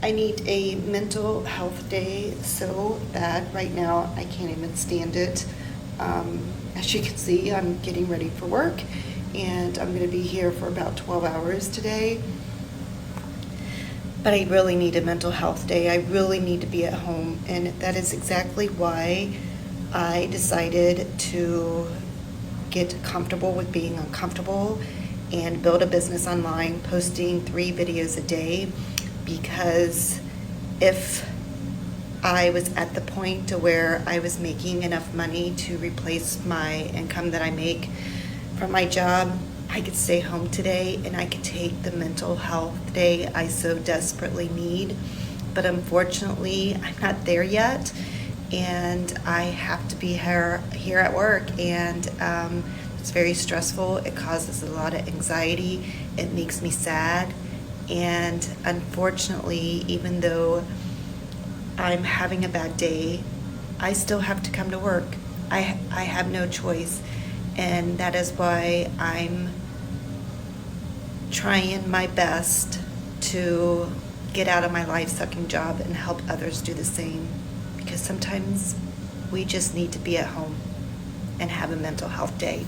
I need a mental health day so bad right now. I can't even stand it. As you can see, I'm getting ready for work, and I'm going to be here for about 12 hours today. But I really need a mental health day. I really need to be at home, and that is exactly why I decided to get comfortable with being uncomfortable and build a business online, posting 3 videos a day, because if I was at the point to where I was making enough money to replace my income that I make from my job, I could stay home today and I could take the mental health day I so desperately need. But unfortunately, I'm not there yet, and I have to be here at work, and it's very stressful. It causes a lot of anxiety. It makes me sad. And unfortunately, even though I'm having a bad day, I still have to come to work. I have no choice. And that is why I'm trying my best to get out of my life-sucking job and help others do the same. Because sometimes we just need to be at home and have a mental health day.